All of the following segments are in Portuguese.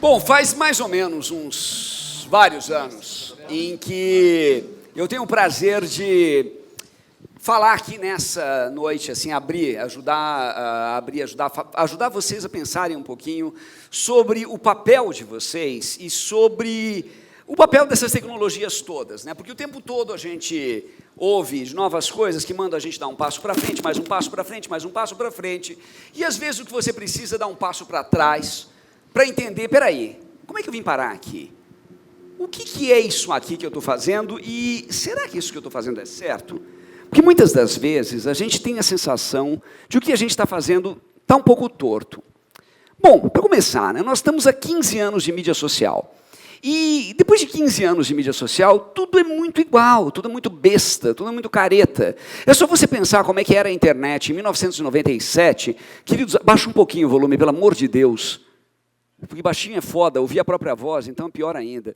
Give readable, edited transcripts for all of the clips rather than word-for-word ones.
Bom, faz mais ou menos uns vários anos em que eu tenho o prazer de falar aqui nessa noite, assim, ajudar vocês a pensarem um pouquinho sobre o papel de vocês e sobre o papel dessas tecnologias todas, né? Porque o tempo todo a gente ouve de novas coisas que mandam a gente dar um passo para frente, mais um passo para frente, mais um passo para frente, e às vezes o que você precisa é dar um passo para trás para entender, peraí, como é que eu vim parar aqui? O que é isso aqui que eu estou fazendo e será que isso que eu estou fazendo é certo? Porque muitas das vezes a gente tem a sensação de que o que a gente está fazendo está um pouco torto. Bom, para começar, né, nós estamos há 15 anos de mídia social. E depois de 15 anos de mídia social, tudo é muito igual, tudo é muito besta, tudo é muito careta. É só você pensar como é que era a internet em 1997. Queridos, baixa um pouquinho o volume, pelo amor de Deus. Porque baixinho é foda, ouvir a própria voz, então é pior ainda.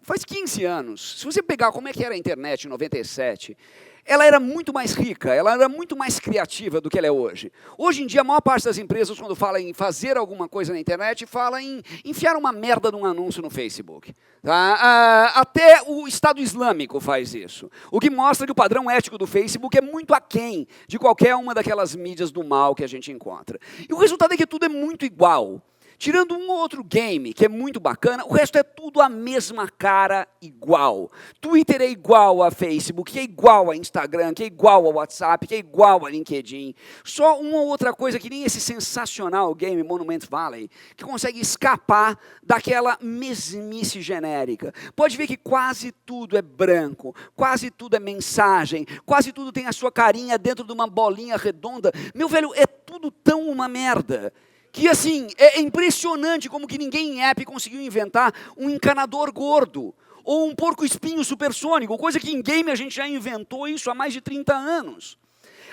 Faz 15 anos, se você pegar como é que era a internet em 97, ela era muito mais rica, ela era muito mais criativa do que ela é hoje. Hoje em dia, a maior parte das empresas, quando fala em fazer alguma coisa na internet, fala em enfiar uma merda de um anúncio no Facebook. Tá? Até o Estado Islâmico faz isso. O que mostra que o padrão ético do Facebook é muito aquém de qualquer uma daquelas mídias do mal que a gente encontra. E o resultado é que tudo é muito igual. Tirando um ou outro game, que é muito bacana, o resto é tudo a mesma cara igual. Twitter é igual a Facebook, que é igual a Instagram, que é igual a WhatsApp, que é igual a LinkedIn. Só uma ou outra coisa que nem esse sensacional game Monument Valley, que consegue escapar daquela mesmice genérica. Pode ver que quase tudo é branco, quase tudo é mensagem, quase tudo tem a sua carinha dentro de uma bolinha redonda. Meu velho, é tudo tão uma merda. Que, assim, é impressionante como que ninguém em app conseguiu inventar um encanador gordo, ou um porco-espinho supersônico, coisa que em game a gente já inventou isso há mais de 30 anos.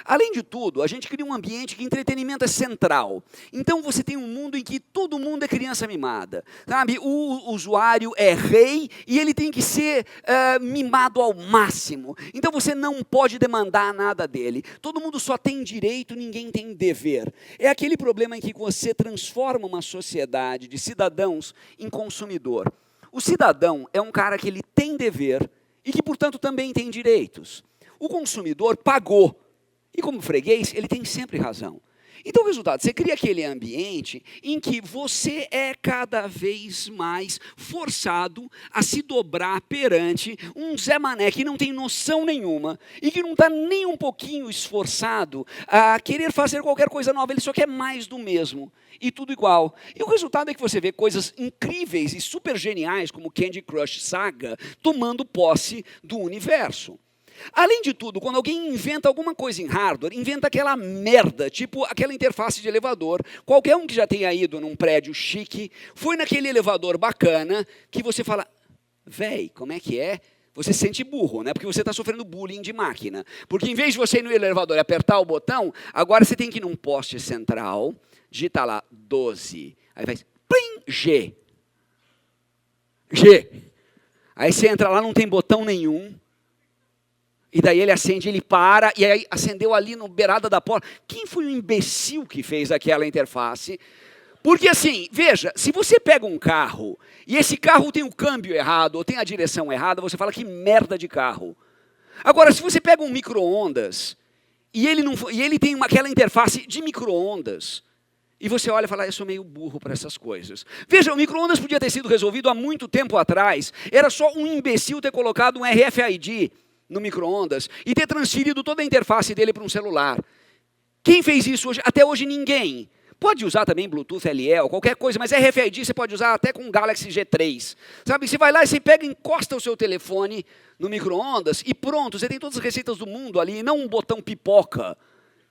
Além de tudo, a gente cria um ambiente que entretenimento é central. Então você tem um mundo em que todo mundo é criança mimada. Sabe? O usuário é rei e ele tem que ser mimado ao máximo. Então você não pode demandar nada dele. Todo mundo só tem direito, ninguém tem dever. É aquele problema em que você transforma uma sociedade de cidadãos em consumidor. O cidadão é um cara que ele tem dever e que, portanto, também tem direitos. O consumidor pagou. E como freguês, ele tem sempre razão. Então, o resultado, você cria aquele ambiente em que você é cada vez mais forçado a se dobrar perante um Zé Mané que não tem noção nenhuma e que não está nem um pouquinho esforçado a querer fazer qualquer coisa nova, ele só quer mais do mesmo. E tudo igual. E o resultado é que você vê coisas incríveis e super geniais, como Candy Crush Saga, tomando posse do universo. Além de tudo, quando alguém inventa alguma coisa em hardware, inventa aquela merda, tipo aquela interface de elevador. Qualquer um que já tenha ido num prédio chique, foi naquele elevador bacana, que você fala, véi, como é que é? Você se sente burro, né? Porque você está sofrendo bullying de máquina. Porque em vez de você ir no elevador e apertar o botão, agora você tem que ir num poste central, digitar lá 12, aí vai, plim, G. G. Aí você entra lá, não tem botão nenhum. E daí ele acende, ele para, e aí acendeu ali no beirada da porta. Quem foi o imbecil que fez aquela interface? Porque assim, veja, se você pega um carro, e esse carro tem o câmbio errado, ou tem a direção errada, você fala, que merda de carro. Agora, se você pega um micro-ondas, e ele tem aquela interface de micro-ondas, e você olha e fala, eu sou meio burro para essas coisas. Veja, o micro-ondas podia ter sido resolvido há muito tempo atrás, era só um imbecil ter colocado um RFID, no micro-ondas, e ter transferido toda a interface dele para um celular. Quem fez isso hoje? Até hoje ninguém. Pode usar também Bluetooth LE ou qualquer coisa, mas RFID você pode usar até com o Galaxy G3. Sabe, você vai lá e você pega e encosta o seu telefone no micro-ondas e pronto, você tem todas as receitas do mundo ali, e não um botão pipoca,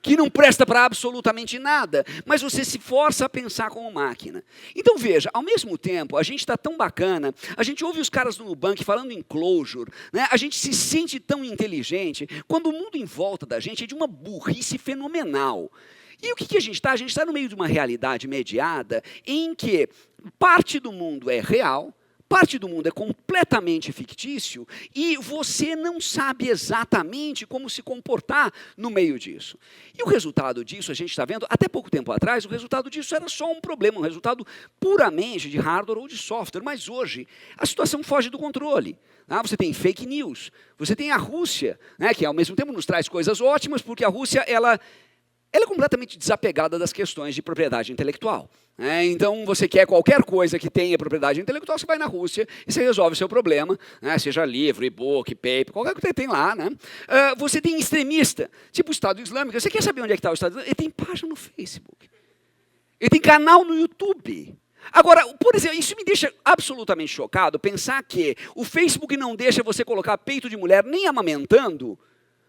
que não presta para absolutamente nada, mas você se força a pensar como máquina. Então veja, ao mesmo tempo, a gente está tão bacana, a gente ouve os caras do Nubank falando em closure, né? A gente se sente tão inteligente, quando o mundo em volta da gente é de uma burrice fenomenal. E o que a gente está? A gente está no meio de uma realidade mediada em que parte do mundo é real, parte do mundo é completamente fictício e você não sabe exatamente como se comportar no meio disso. E o resultado disso, a gente está vendo, até pouco tempo atrás, o resultado disso era só um problema, um resultado puramente de hardware ou de software. Mas hoje, a situação foge do controle. Você tem fake news, você tem a Rússia, né, que ao mesmo tempo nos traz coisas ótimas, porque a Rússia ela é completamente desapegada das questões de propriedade intelectual. Então, você quer qualquer coisa que tenha propriedade intelectual, você vai na Rússia e você resolve o seu problema, seja livro, e-book, paper, qualquer coisa que tem lá. Você tem extremista, tipo o Estado Islâmico. Você quer saber onde é que está o Estado Islâmico? Ele tem página no Facebook. Ele tem canal no YouTube. Agora, por exemplo, isso me deixa absolutamente chocado, pensar que o Facebook não deixa você colocar peito de mulher nem amamentando,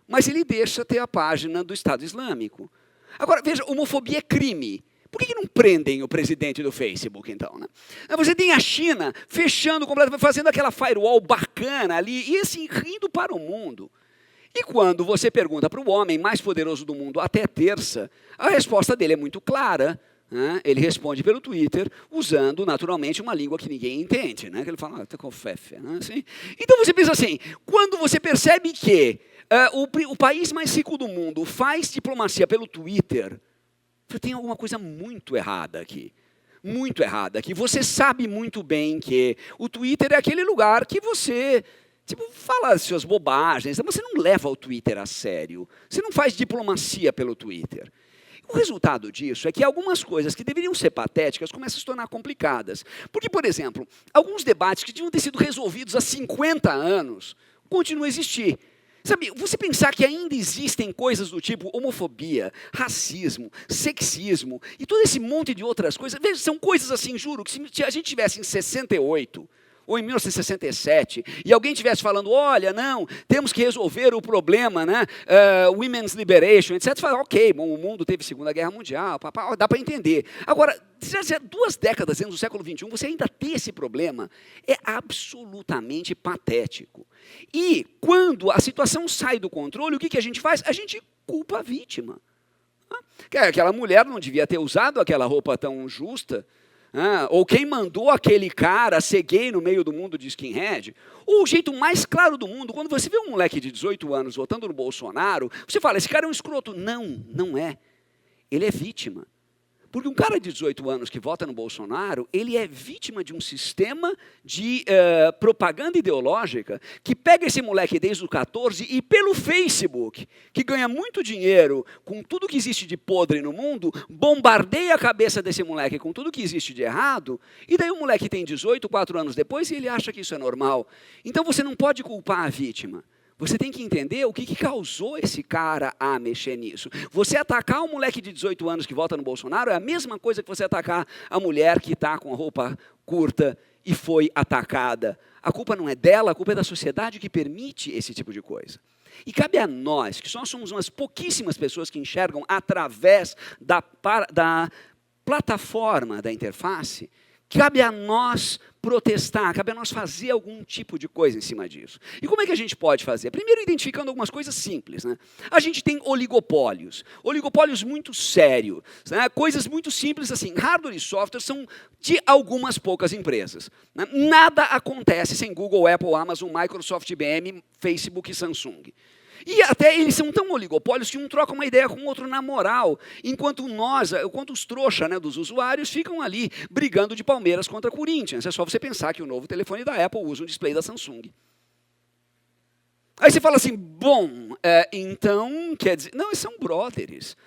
mas ele deixa ter a página do Estado Islâmico. Agora, veja, homofobia é crime. Por que não prendem o presidente do Facebook, então? Você tem a China fechando completamente, fazendo aquela firewall bacana ali, e assim, rindo para o mundo. E quando você pergunta para o homem mais poderoso do mundo até terça, a resposta dele é muito clara. Ele responde pelo Twitter, usando naturalmente uma língua que ninguém entende. Que ele fala, tá com fefe. Assim. Então você pensa assim, quando você percebe que o país mais rico do mundo faz diplomacia pelo Twitter, tem alguma coisa muito errada aqui. Muito errada aqui. Você sabe muito bem que o Twitter é aquele lugar que você fala as suas bobagens, mas você não leva o Twitter a sério. Você não faz diplomacia pelo Twitter. O resultado disso é que algumas coisas que deveriam ser patéticas começam a se tornar complicadas. Porque, por exemplo, alguns debates que tinham sido resolvidos há 50 anos continuam a existir. Sabe, você pensar que ainda existem coisas do tipo homofobia, racismo, sexismo e todo esse monte de outras coisas. Veja, são coisas assim, juro, que se a gente tivesse em 68 ou em 1967 e alguém tivesse falando, olha, não, temos que resolver o problema, women's liberation, etc. Fala, ok, bom, o mundo teve Segunda Guerra Mundial, dá para entender. Agora, já 2 décadas dentro do século XXI, você ainda ter esse problema é absolutamente patético. E quando a situação sai do controle, o que a gente faz? A gente culpa a vítima. Aquela mulher não devia ter usado aquela roupa tão justa, ou quem mandou aquele cara ser gay no meio do mundo de skinhead. Ou o jeito mais claro do mundo, quando você vê um moleque de 18 anos votando no Bolsonaro, você fala, esse cara é um escroto. Não, não é. Ele é vítima. Porque um cara de 18 anos que vota no Bolsonaro, ele é vítima de um sistema de propaganda ideológica que pega esse moleque desde os 14 e pelo Facebook, que ganha muito dinheiro com tudo que existe de podre no mundo, bombardeia a cabeça desse moleque com tudo que existe de errado, e daí o moleque tem 18, 4 anos depois, e ele acha que isso é normal. Então você não pode culpar a vítima. Você tem que entender o que causou esse cara a mexer nisso. Você atacar um moleque de 18 anos que vota no Bolsonaro é a mesma coisa que você atacar a mulher que está com a roupa curta e foi atacada. A culpa não é dela, a culpa é da sociedade que permite esse tipo de coisa. E cabe a nós, que só somos umas pouquíssimas pessoas que enxergam através da plataforma da interface, cabe a nós protestar, cabe a nós fazer algum tipo de coisa em cima disso. E como é que a gente pode fazer? Primeiro, identificando algumas coisas simples. A gente tem oligopólios muito sérios, coisas muito simples assim, hardware e software são de algumas poucas empresas. Nada acontece sem Google, Apple, Amazon, Microsoft, IBM, Facebook e Samsung. E até eles são tão oligopólios que um troca uma ideia com o outro na moral, enquanto os trouxas dos usuários ficam ali brigando de Palmeiras contra Corinthians. É só você pensar que o novo telefone da Apple usa um display da Samsung. Aí você fala assim, bom, então, quer dizer, não, eles são brothers.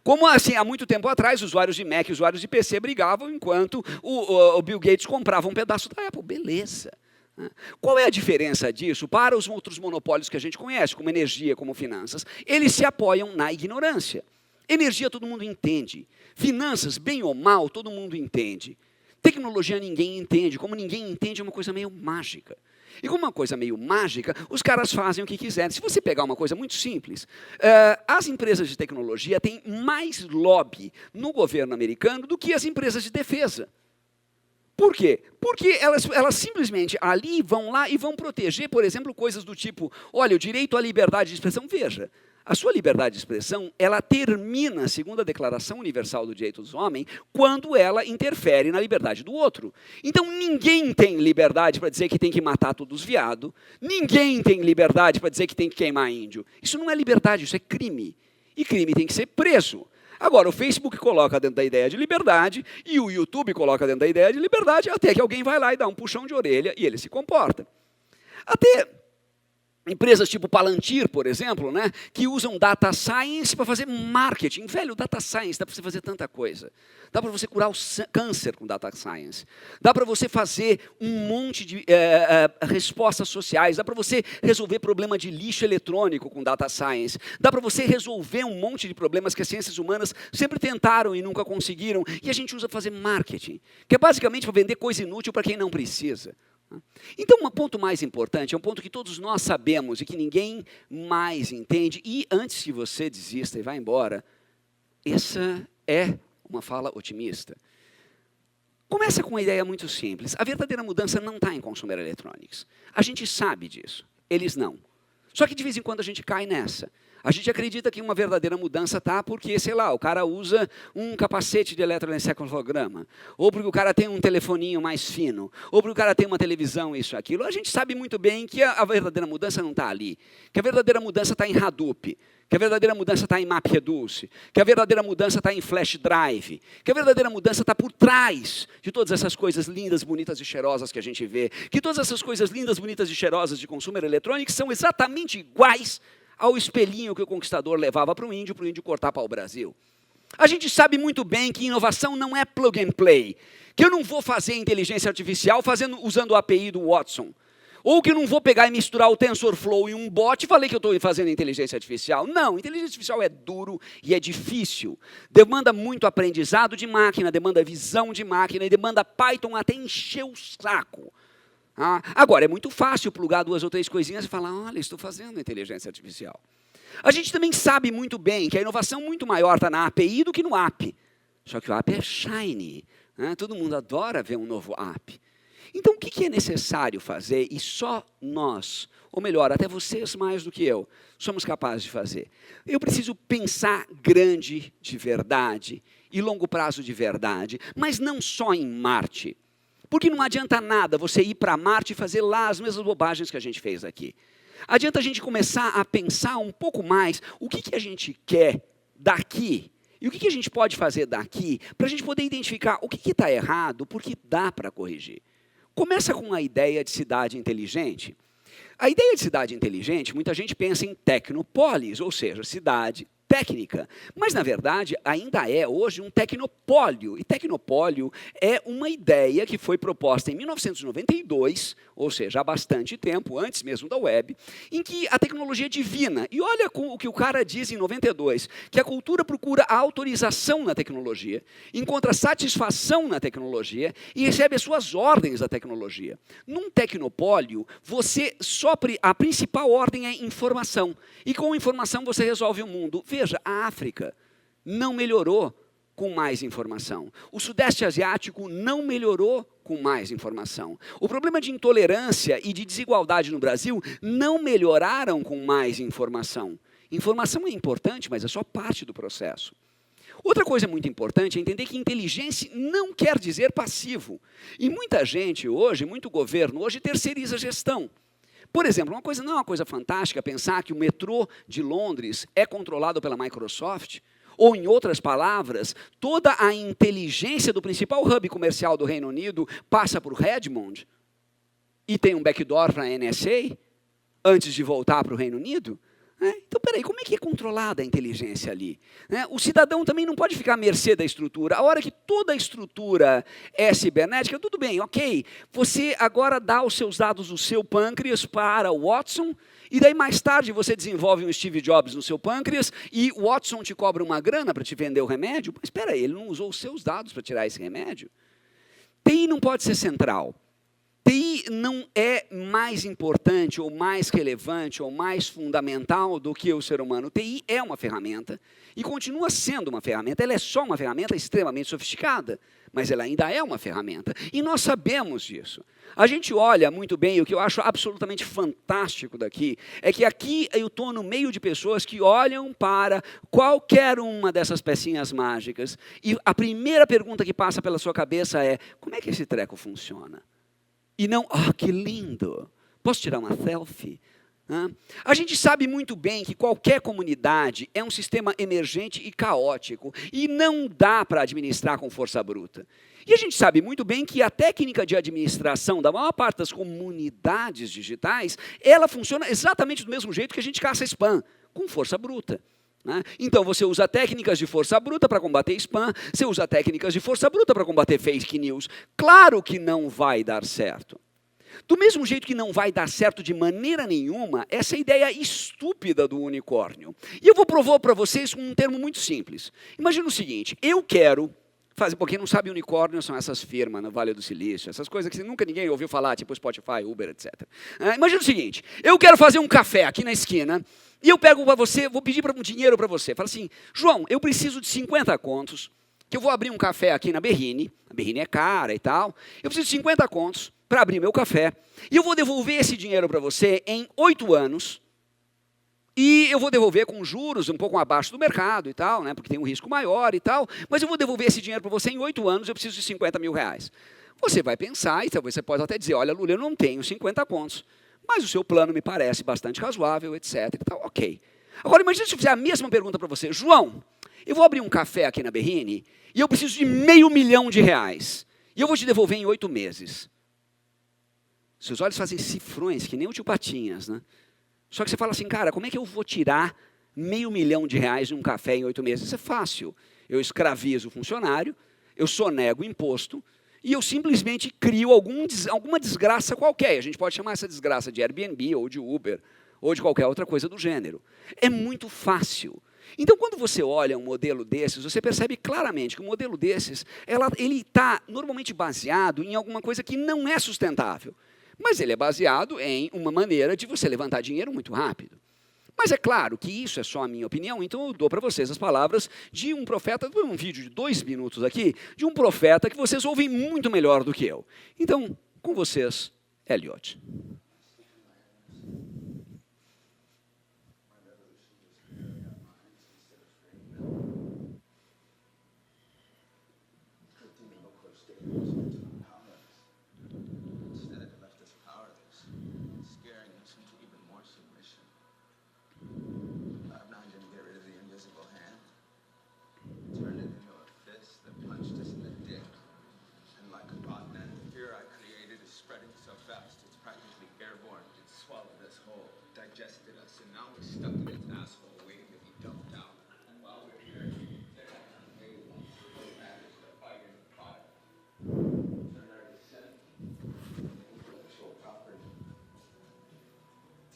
Como assim, há muito tempo atrás, usuários de Mac e usuários de PC brigavam enquanto o Bill Gates comprava um pedaço da Apple. Beleza. Qual é a diferença disso para os outros monopólios que a gente conhece, como energia, como finanças? Eles se apoiam na ignorância. Energia todo mundo entende. Finanças, bem ou mal, todo mundo entende. Tecnologia ninguém entende. Como ninguém entende, é uma coisa meio mágica. E como uma coisa meio mágica, os caras fazem o que quiserem. Se você pegar uma coisa muito simples, as empresas de tecnologia têm mais lobby no governo americano do que as empresas de defesa. Por quê? Porque elas simplesmente ali vão lá e vão proteger, por exemplo, coisas do tipo, olha, o direito à liberdade de expressão. Veja, A sua liberdade de expressão, ela termina, segundo a Declaração Universal do Direito dos Homens, quando ela interfere na liberdade do outro. Então, ninguém tem liberdade para dizer que tem que matar todos os viados, ninguém tem liberdade para dizer que tem que queimar índio. Isso não é liberdade, isso é crime. E crime tem que ser preso. Agora, o Facebook coloca dentro da ideia de liberdade e o YouTube coloca dentro da ideia de liberdade, até que alguém vai lá e dá um puxão de orelha e ele se comporta. Até empresas tipo Palantir, por exemplo, né, que usam data science para fazer marketing. Velho, data science, dá para você fazer tanta coisa. Dá para você curar o câncer com data science. Dá para você fazer um monte de respostas sociais. Dá para você resolver problema de lixo eletrônico com data science. Dá para você resolver um monte de problemas que as ciências humanas sempre tentaram e nunca conseguiram. E a gente usa para fazer marketing, que é basicamente para vender coisa inútil para quem não precisa. Então, um ponto mais importante, é um ponto que todos nós sabemos e que ninguém mais entende, e antes que você desista e vá embora, essa é uma fala otimista. Começa com uma ideia muito simples. A verdadeira mudança não está em consumer electronics. A gente sabe disso, eles não. Só que de vez em quando a gente cai nessa. A gente acredita que uma verdadeira mudança está porque, sei lá, o cara usa um capacete de eletroencefalograma, ou porque o cara tem um telefoninho mais fino, ou porque o cara tem uma televisão, isso, aquilo. A gente sabe muito bem que a verdadeira mudança não está ali, que a verdadeira mudança está em Hadoop, que a verdadeira mudança está em MapReduce, que a verdadeira mudança está em Flash Drive, que a verdadeira mudança está por trás de todas essas coisas lindas, bonitas e cheirosas que a gente vê, que todas essas coisas lindas, bonitas e cheirosas de consumer electronics são exatamente iguais ao espelhinho que o conquistador levava para o índio cortar para o Brasil. A gente sabe muito bem que inovação não é plug and play, que eu não vou fazer inteligência artificial usando o API do Watson, ou que eu não vou pegar e misturar o TensorFlow em um bot e falei que eu estou fazendo inteligência artificial. Não, inteligência artificial é duro e é difícil. Demanda muito aprendizado de máquina, demanda visão de máquina e demanda Python até encher o saco. Agora, é muito fácil plugar 2 ou 3 coisinhas e falar, olha, estou fazendo inteligência artificial. A gente também sabe muito bem que a inovação muito maior está na API do que no app. Só que o app é shiny. Né? Todo mundo adora ver um novo app. Então, o que é necessário fazer? E só nós, ou melhor, até vocês mais do que eu, somos capazes de fazer. Eu preciso pensar grande de verdade e longo prazo de verdade, mas não só em Marte. Porque não adianta nada você ir para Marte e fazer lá as mesmas bobagens que a gente fez aqui. Adianta a gente começar a pensar um pouco mais o que a gente quer daqui e o que a gente pode fazer daqui para a gente poder identificar o que está errado, porque dá para corrigir. Começa com a ideia de cidade inteligente. A ideia de cidade inteligente, muita gente pensa em tecnopolis, ou seja, cidade técnica, mas, na verdade, ainda é hoje um tecnopólio. E tecnopólio é uma ideia que foi proposta em 1992, ou seja, há bastante tempo, antes mesmo da web, em que a tecnologia é divina. E olha o que o cara diz em 92, que a cultura procura a autorização na tecnologia, encontra satisfação na tecnologia e recebe as suas ordens da tecnologia. Num tecnopólio, a principal ordem é informação. E com informação você resolve o mundo. Veja, a África não melhorou com mais informação. O Sudeste Asiático não melhorou com mais informação. O problema de intolerância e de desigualdade no Brasil não melhoraram com mais informação. Informação é importante, mas é só parte do processo. Outra coisa muito importante é entender que inteligência não quer dizer passivo. E muita gente hoje, muito governo hoje, terceiriza a gestão. Por exemplo, não é uma coisa fantástica pensar que o metrô de Londres é controlado pela Microsoft? Ou, em outras palavras, toda a inteligência do principal hub comercial do Reino Unido passa por Redmond e tem um backdoor para a NSA antes de voltar para o Reino Unido? Então, peraí, como é que é controlada a inteligência ali? O cidadão também não pode ficar à mercê da estrutura. A hora que toda a estrutura é cibernética, tudo bem, ok. Você agora dá os seus dados do seu pâncreas para o Watson, e daí mais tarde você desenvolve um Steve Jobs no seu pâncreas, e o Watson te cobra uma grana para te vender o remédio. Mas espera aí, ele não usou os seus dados para tirar esse remédio? TI não pode ser central. TI não é mais importante, ou mais relevante, ou mais fundamental do que o ser humano. TI é uma ferramenta, e continua sendo uma ferramenta. Ela é só uma ferramenta extremamente sofisticada, mas ela ainda é uma ferramenta. E nós sabemos disso. A gente olha muito bem, e o que eu acho absolutamente fantástico daqui, é que aqui eu estou no meio de pessoas que olham para qualquer uma dessas pecinhas mágicas, e a primeira pergunta que passa pela sua cabeça é, como é que esse treco funciona? E não, que lindo, posso tirar uma selfie? A gente sabe muito bem que qualquer comunidade é um sistema emergente e caótico, e não dá para administrar com força bruta. E a gente sabe muito bem que a técnica de administração da maior parte das comunidades digitais, ela funciona exatamente do mesmo jeito que a gente caça spam, com força bruta. Então, você usa técnicas de força bruta para combater spam, você usa técnicas de força bruta para combater fake news. Claro que não vai dar certo. Do mesmo jeito que não vai dar certo de maneira nenhuma, essa ideia estúpida do unicórnio. E eu vou provar para vocês com um termo muito simples. Imagina o seguinte, eu quero fazer, porque quem não sabe, unicórnio são essas firmas no Vale do Silício, essas coisas que nunca ninguém ouviu falar, tipo Spotify, Uber, etc. Imagina o seguinte, eu quero fazer um café aqui na esquina, e eu pego para você, vou pedir um dinheiro para você. Fala assim, João, eu preciso de 50 contos, que eu vou abrir um café aqui na Berrine, a Berrine é cara e tal, eu preciso de 50 contos, para abrir meu café, e eu vou devolver esse dinheiro para você em 8 anos, e eu vou devolver com juros um pouco abaixo do mercado e tal, porque tem um risco maior e tal, mas eu vou devolver esse dinheiro para você em 8 anos, eu preciso de 50 mil reais. Você vai pensar, e talvez você pode até dizer, olha, Lula, eu não tenho 50 contos, mas o seu plano me parece bastante razoável, etc. E tal, ok. Agora, imagina se eu fizer a mesma pergunta para você, João, eu vou abrir um café aqui na Berrine, e eu preciso de R$500 mil, e eu vou te devolver em 8 meses. Seus olhos fazem cifrões, que nem o tio Patinhas, Só que você fala assim, cara, como é que eu vou tirar R$500 mil de um café em 8 meses? Isso é fácil. Eu escravizo o funcionário, eu sonego o imposto, e eu simplesmente crio alguma desgraça qualquer. A gente pode chamar essa desgraça de Airbnb, ou de Uber, ou de qualquer outra coisa do gênero. É muito fácil. Então, quando você olha um modelo desses, você percebe claramente que o modelo desses, ele está normalmente baseado em alguma coisa que não é sustentável. Mas ele é baseado em uma maneira de você levantar dinheiro muito rápido. Mas é claro que isso é só a minha opinião, então eu dou para vocês as palavras de um profeta, um vídeo de 2 minutos aqui, de um profeta que vocês ouvem muito melhor do que eu. Então, com vocês, Elliot. Digested us, and now we're stuck in its asshole waiting to be dumped out. And while we're here, they're not going to pay to manage the fight in the product. Turn our descent, intellectual property,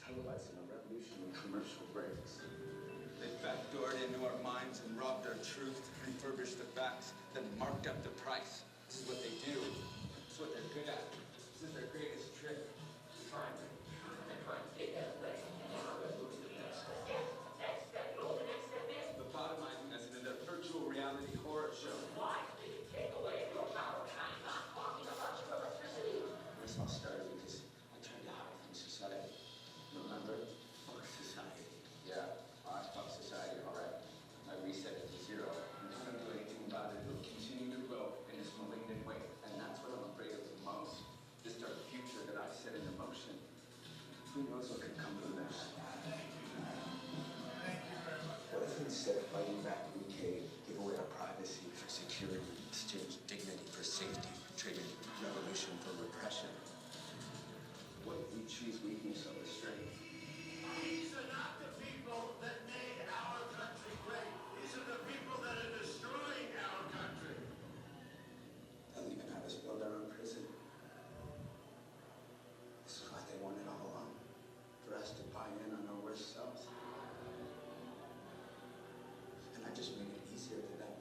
televising a revolution in commercial breaks. They backdoored into our minds and robbed our truth, refurbished the facts, then marked up the price. This is what they do. This is what they're good at. This is their greatest trick. Lobotomizing us into their virtual reality horror show. Why did you take away your power? I'm not talking about your electricity. This all started because I tried to hide from society. Remember? Fuck society. Yeah, fuck society, all right. I reset it to 0. I'm not going to do anything about it. It'll continue to grow in this malignant way. And that's what I'm afraid of the most. This dark future that I've set into motion. Who knows what could come from this? What if instead of fighting back, we give away our privacy for security, exchange dignity for safety, traded revolution for repression? What if we choose weakness over strength? These are not the people that made our country great. These are the people that are destroying our country. They'll even have us build our own prison. This is what they wanted all along. For us to buy in on our worst selves. And I just made it easier for them.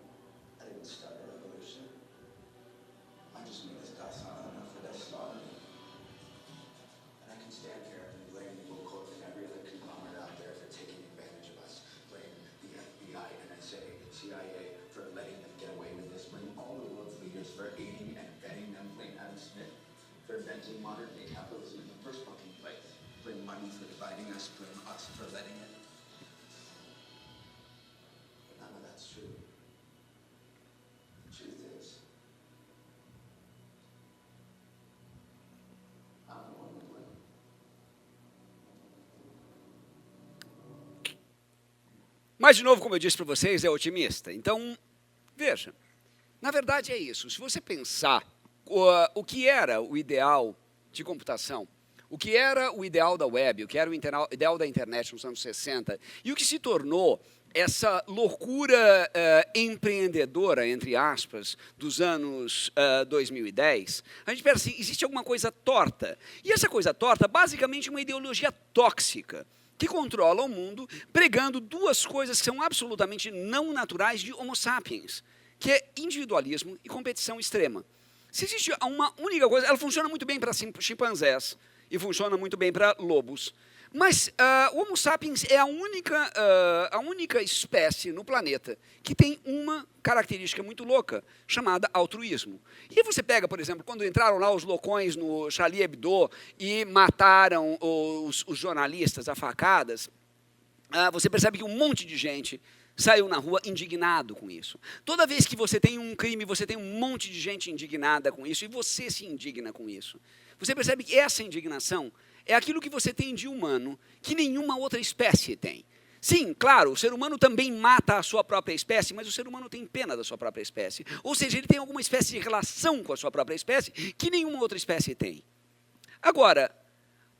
I didn't start a revolution. I just made this docile enough for their slaughter. And I can stand here and blame Google Corp and every other conglomerate out there for taking advantage of as in modern day capitalism in the first fucking place. Blame money for dividing us, blame us for letting it. But none of that's true. The truth is, I'm the one with women. Mas, de novo, como eu disse para vocês, é otimista. Então, veja, na verdade é isso. Se você pensar o que era o ideal de computação, o que era o ideal da web, o que era o ideal da internet nos anos 60, e o que se tornou essa loucura empreendedora, entre aspas, dos anos 2010, a gente pensa assim, existe alguma coisa torta. E essa coisa torta, basicamente, é uma ideologia tóxica, que controla o mundo, pregando duas coisas que são absolutamente não naturais de Homo sapiens, que é individualismo e competição extrema. Se existe uma única coisa, ela funciona muito bem para chimpanzés e funciona muito bem para lobos, mas o Homo sapiens é a única espécie no planeta que tem uma característica muito louca, chamada altruísmo. E aí você pega, por exemplo, quando entraram lá os loucões no Charlie Hebdo e mataram os jornalistas a facadas, você percebe que um monte de gente saiu na rua indignado com isso. Toda vez que você tem um crime, você tem um monte de gente indignada com isso, e você se indigna com isso. Você percebe que essa indignação é aquilo que você tem de humano, que nenhuma outra espécie tem. Sim, claro, o ser humano também mata a sua própria espécie, mas o ser humano tem pena da sua própria espécie. Ou seja, ele tem alguma espécie de relação com a sua própria espécie que nenhuma outra espécie tem. Agora,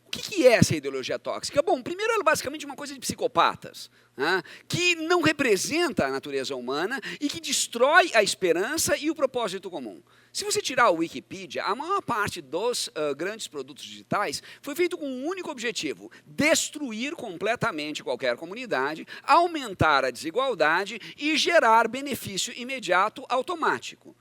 o que é essa ideologia tóxica? Bom, primeiro ela é basicamente uma coisa de psicopatas, né, que não representa a natureza humana e que destrói a esperança e o propósito comum. Se você tirar o Wikipedia, a maior parte dos grandes produtos digitais foi feito com um único objetivo: destruir completamente qualquer comunidade, aumentar a desigualdade e gerar benefício imediato automático.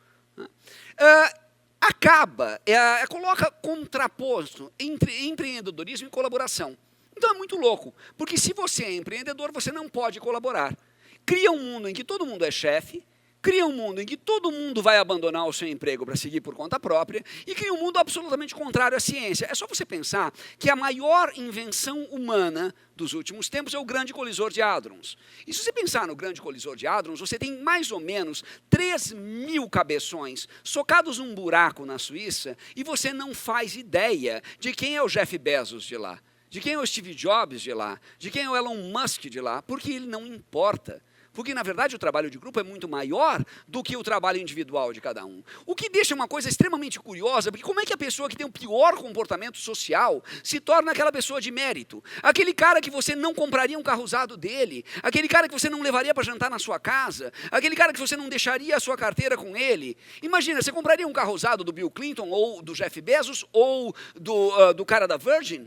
Coloca contraposto entre empreendedorismo e colaboração. Então é muito louco, porque se você é empreendedor, você não pode colaborar. Cria um mundo em que todo mundo é chefe, cria um mundo em que todo mundo vai abandonar o seu emprego para seguir por conta própria, e cria um mundo absolutamente contrário à ciência. É só você pensar que a maior invenção humana dos últimos tempos é o Grande Colisor de Hadrons. E se você pensar no Grande Colisor de Hadrons, você tem mais ou menos 3.000 cabeções socados num buraco na Suíça, e você não faz ideia de quem é o Jeff Bezos de lá, de quem é o Steve Jobs de lá, de quem é o Elon Musk de lá, porque ele não importa. Porque, na verdade, o trabalho de grupo é muito maior do que o trabalho individual de cada um. O que deixa uma coisa extremamente curiosa, porque como é que a pessoa que tem o pior comportamento social se torna aquela pessoa de mérito? Aquele cara que você não compraria um carro usado dele, aquele cara que você não levaria para jantar na sua casa, aquele cara que você não deixaria a sua carteira com ele. Imagina, você compraria um carro usado do Bill Clinton, ou do Jeff Bezos, ou do cara da Virgin,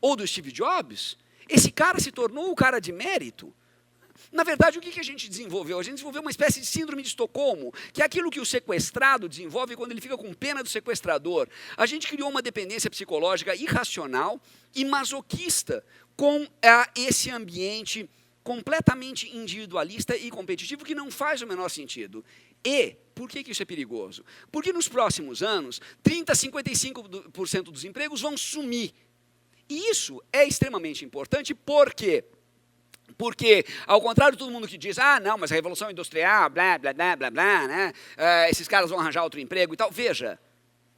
ou do Steve Jobs? Esse cara se tornou o cara de mérito. Na verdade, o que a gente desenvolveu? A gente desenvolveu uma espécie de síndrome de Estocolmo, que é aquilo que o sequestrado desenvolve quando ele fica com pena do sequestrador. A gente criou uma dependência psicológica irracional e masoquista com esse ambiente completamente individualista e competitivo que não faz o menor sentido. E por que isso é perigoso? Porque nos próximos anos, 30% a 55% dos empregos vão sumir. E isso é extremamente importante porque, ao contrário de todo mundo que diz, não, mas a Revolução Industrial, blá, blá, blá, blá, blá, né? Esses caras vão arranjar outro emprego e tal. Veja,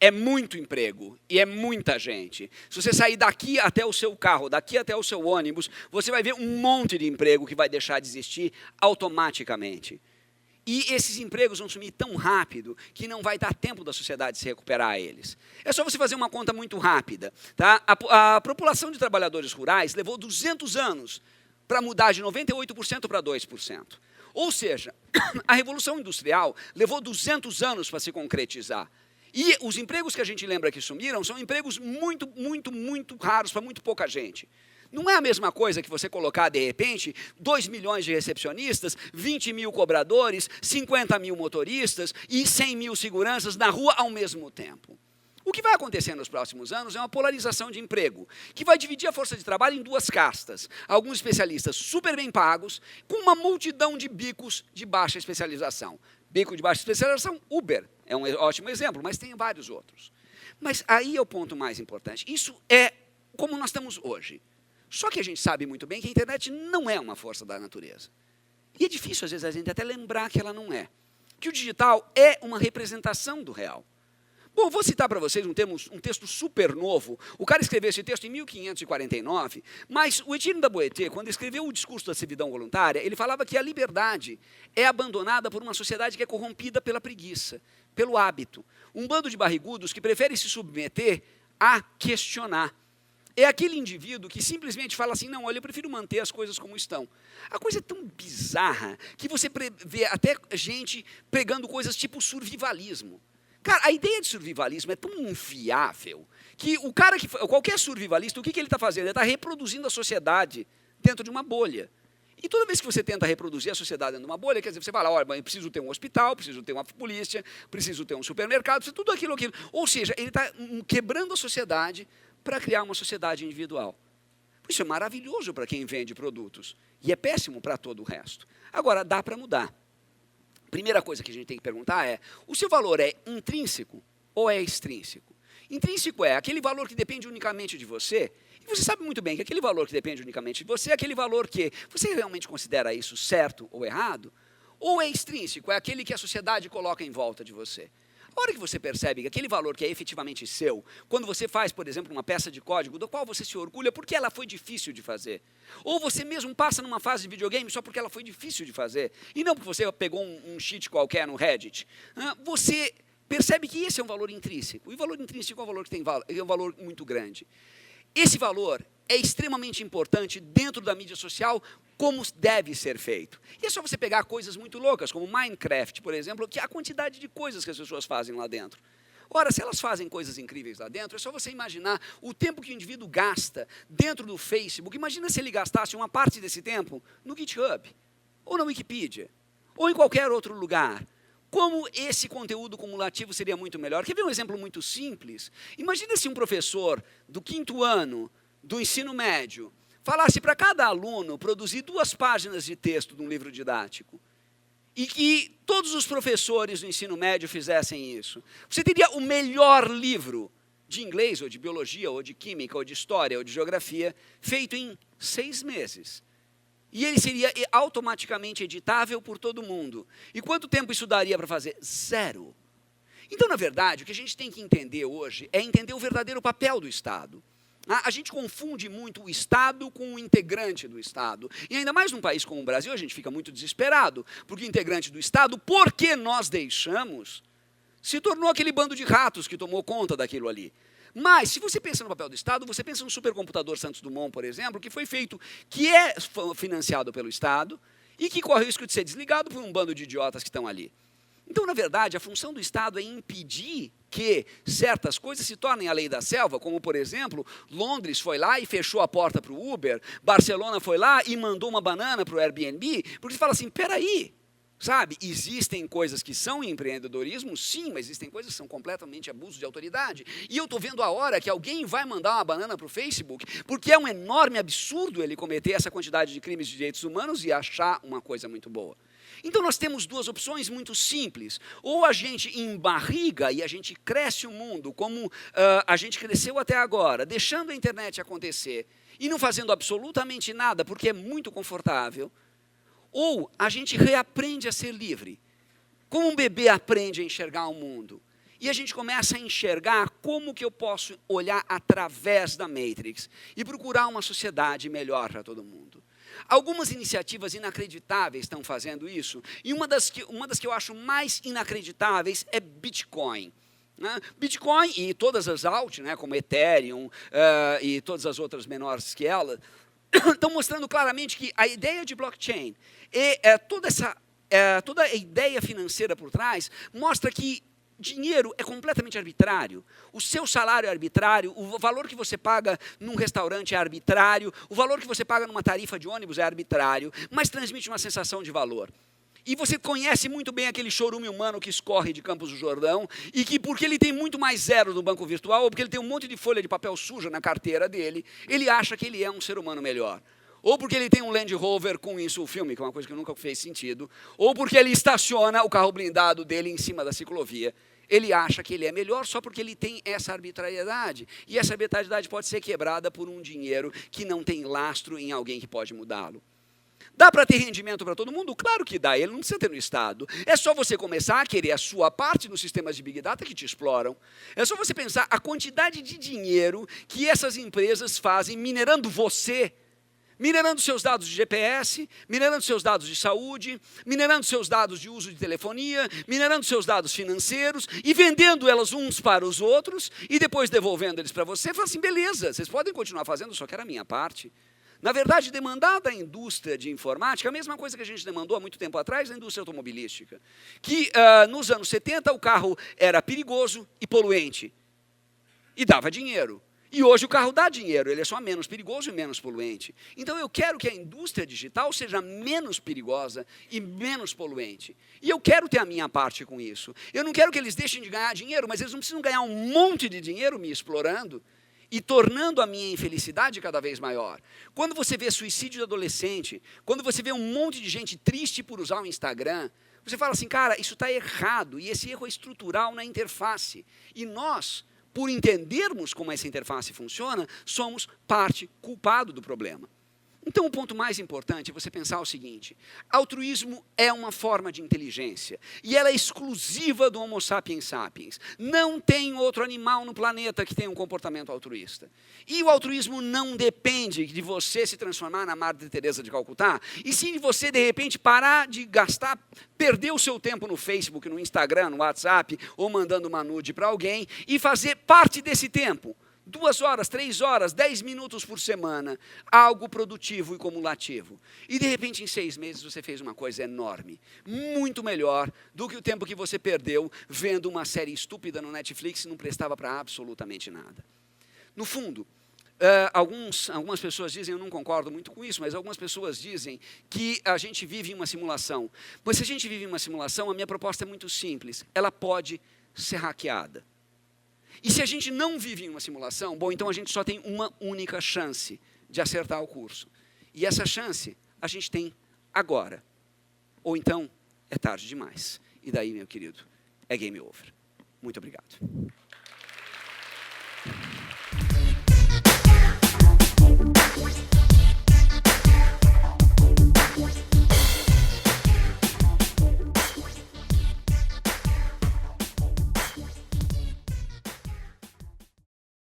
é muito emprego e é muita gente. Se você sair daqui até o seu carro, daqui até o seu ônibus, você vai ver um monte de emprego que vai deixar de existir automaticamente. E esses empregos vão sumir tão rápido que não vai dar tempo da sociedade se recuperar a eles. É só você fazer uma conta muito rápida. Tá? A população de trabalhadores rurais levou 200 anos para mudar de 98% para 2%. Ou seja, a Revolução Industrial levou 200 anos para se concretizar. E os empregos que a gente lembra que sumiram são empregos muito, muito, muito raros para muito pouca gente. Não é a mesma coisa que você colocar, de repente, 2 milhões de recepcionistas, 20 mil cobradores, 50 mil motoristas e 100 mil seguranças na rua ao mesmo tempo. O que vai acontecer nos próximos anos é uma polarização de emprego, que vai dividir a força de trabalho em duas castas. Alguns especialistas super bem pagos, com uma multidão de bicos de baixa especialização. Bico de baixa especialização, Uber é um ótimo exemplo, mas tem vários outros. Mas aí é o ponto mais importante. Isso é como nós estamos hoje. Só que a gente sabe muito bem que a internet não é uma força da natureza. E é difícil, às vezes, a gente até lembrar que ela não é. Que o digital é uma representação do real. Bom, vou citar para vocês um texto super novo. O cara escreveu esse texto em 1549, mas o Etienne da Boétie, quando escreveu o Discurso da Servidão Voluntária, ele falava que a liberdade é abandonada por uma sociedade que é corrompida pela preguiça, pelo hábito. Um bando de barrigudos que prefere se submeter a questionar. É aquele indivíduo que simplesmente fala assim, não, olha, eu prefiro manter as coisas como estão. A coisa é tão bizarra que você vê até gente pregando coisas tipo survivalismo. Cara, a ideia de survivalismo é tão inviável que o cara qualquer survivalista, o que ele está fazendo? Ele está reproduzindo a sociedade dentro de uma bolha. E toda vez que você tenta reproduzir a sociedade dentro de uma bolha, quer dizer, você fala, olha, eu preciso ter um hospital, preciso ter uma polícia, preciso ter um supermercado, preciso tudo aquilo. Ou seja, ele está quebrando a sociedade para criar uma sociedade individual. Isso é maravilhoso para quem vende produtos e é péssimo para todo o resto. Agora, dá para mudar. Primeira coisa que a gente tem que perguntar é, o seu valor é intrínseco ou é extrínseco? Intrínseco é aquele valor que depende unicamente de você, e você sabe muito bem que aquele valor que depende unicamente de você é aquele valor que você realmente considera isso certo ou errado, ou é extrínseco, é aquele que a sociedade coloca em volta de você. A hora que você percebe que aquele valor que é efetivamente seu, quando você faz, por exemplo, uma peça de código do qual você se orgulha porque ela foi difícil de fazer, ou você mesmo passa numa fase de videogame só porque ela foi difícil de fazer, e não porque você pegou um cheat qualquer no Reddit, você percebe que esse é um valor intrínseco, e o valor intrínseco é um valor que é um valor muito grande. Esse valor é extremamente importante dentro da mídia social, como deve ser feito. E é só você pegar coisas muito loucas, como Minecraft, por exemplo, que é a quantidade de coisas que as pessoas fazem lá dentro. Ora, se elas fazem coisas incríveis lá dentro, é só você imaginar o tempo que o indivíduo gasta dentro do Facebook. Imagina se ele gastasse uma parte desse tempo no GitHub, ou na Wikipedia, ou em qualquer outro lugar. Como esse conteúdo cumulativo seria muito melhor? Quer ver um exemplo muito simples? Imagina se um professor do 5º ano do ensino médio falasse para cada aluno produzir 2 páginas de texto de um livro didático, e que todos os professores do ensino médio fizessem isso. Você teria o melhor livro de inglês, ou de biologia, ou de química, ou de história, ou de geografia, feito em 6 meses. E ele seria automaticamente editável por todo mundo. E quanto tempo isso daria para fazer? 0. Então, na verdade, o que a gente tem que entender hoje é entender o verdadeiro papel do Estado. A gente confunde muito o Estado com o integrante do Estado. E ainda mais num país como o Brasil, a gente fica muito desesperado, porque o integrante do Estado, porque nós deixamos, se tornou aquele bando de ratos que tomou conta daquilo ali. Mas, se você pensa no papel do Estado, você pensa no supercomputador Santos Dumont, por exemplo, que foi feito, que é financiado pelo Estado e que corre o risco de ser desligado por um bando de idiotas que estão ali. Então, na verdade, a função do Estado é impedir que certas coisas se tornem a lei da selva, como, por exemplo, Londres foi lá e fechou a porta para o Uber, Barcelona foi lá e mandou uma banana para o Airbnb, porque você fala assim, peraí, sabe, existem coisas que são empreendedorismo, sim, mas existem coisas que são completamente abuso de autoridade. E eu estou vendo a hora que alguém vai mandar uma banana para o Facebook, porque é um enorme absurdo ele cometer essa quantidade de crimes de direitos humanos e achar uma coisa muito boa. Então, nós temos 2 opções muito simples. Ou a gente embarriga e a gente cresce o mundo como a gente cresceu até agora, deixando a internet acontecer e não fazendo absolutamente nada, porque é muito confortável. Ou a gente reaprende a ser livre, como um bebê aprende a enxergar o mundo. E a gente começa a enxergar como que eu posso olhar através da Matrix e procurar uma sociedade melhor para todo mundo. Algumas iniciativas inacreditáveis estão fazendo isso, e uma das que eu acho mais inacreditáveis é Bitcoin. Bitcoin e todas as alt, como Ethereum e todas as outras menores que ela, estão mostrando claramente que a ideia de blockchain e toda a ideia financeira por trás mostra que dinheiro é completamente arbitrário. O seu salário é arbitrário, o valor que você paga num restaurante é arbitrário, o valor que você paga numa tarifa de ônibus é arbitrário, mas transmite uma sensação de valor. E você conhece muito bem aquele chorume humano que escorre de Campos do Jordão e que, porque ele tem muito mais zero no banco virtual ou porque ele tem um monte de folha de papel suja na carteira dele, ele acha que ele é um ser humano melhor. ou porque ele tem um Land Rover com isso o filme, que é uma coisa que nunca fez sentido, ou porque ele estaciona o carro blindado dele em cima da ciclovia. Ele acha que ele é melhor só porque ele tem essa arbitrariedade. E essa arbitrariedade pode ser quebrada por um dinheiro que não tem lastro em alguém que pode mudá-lo. Dá para ter rendimento para todo mundo? Claro que dá, ele não precisa ter no Estado. É só você começar a querer a sua parte nos sistemas de Big Data que te exploram. É só você pensar a quantidade de dinheiro que essas empresas fazem minerando você, minerando seus dados de GPS, minerando seus dados de saúde, minerando seus dados de uso de telefonia, minerando seus dados financeiros e vendendo elas uns para os outros e depois devolvendo eles para você. Fala assim, beleza, vocês podem continuar fazendo, só quero a minha parte. Na verdade, demandar da indústria de informática, a mesma coisa que a gente demandou há muito tempo atrás na indústria automobilística, que nos anos 70 o carro era perigoso e poluente, e dava dinheiro. E hoje o carro dá dinheiro, ele é só menos perigoso e menos poluente. Então eu quero que a indústria digital seja menos perigosa e menos poluente. E eu quero ter a minha parte com isso. Eu não quero que eles deixem de ganhar dinheiro, mas eles não precisam ganhar um monte de dinheiro me explorando e tornando a minha infelicidade cada vez maior. Quando você vê suicídio de adolescente, quando você vê um monte de gente triste por usar o Instagram, você fala assim, cara, isso está errado, e esse erro é estrutural na interface. E nós, por entendermos como essa interface funciona, somos parte culpado do problema. Então, o ponto mais importante é você pensar o seguinte, altruísmo é uma forma de inteligência, e ela é exclusiva do Homo sapiens sapiens. Não tem outro animal no planeta que tenha um comportamento altruísta. E o altruísmo não depende de você se transformar na Madre Teresa de Calcutá, e sim de você, de repente, parar de gastar, perder o seu tempo no Facebook, no Instagram, no WhatsApp, ou mandando uma nude para alguém, e fazer parte desse tempo. 2 horas, 3 horas, 10 minutos por semana, algo produtivo e cumulativo. E, de repente, em 6 meses, você fez uma coisa enorme, muito melhor do que o tempo que você perdeu vendo uma série estúpida no Netflix e não prestava para absolutamente nada. No fundo, algumas pessoas dizem, eu não concordo muito com isso, mas algumas pessoas dizem que a gente vive em uma simulação. Pois se a gente vive em uma simulação, a minha proposta é muito simples, ela pode ser hackeada. E se a gente não vive em uma simulação, bom, então a gente só tem uma única chance de acertar o curso. E essa chance a gente tem agora. Ou então é tarde demais. E daí, meu querido, é game over. Muito obrigado.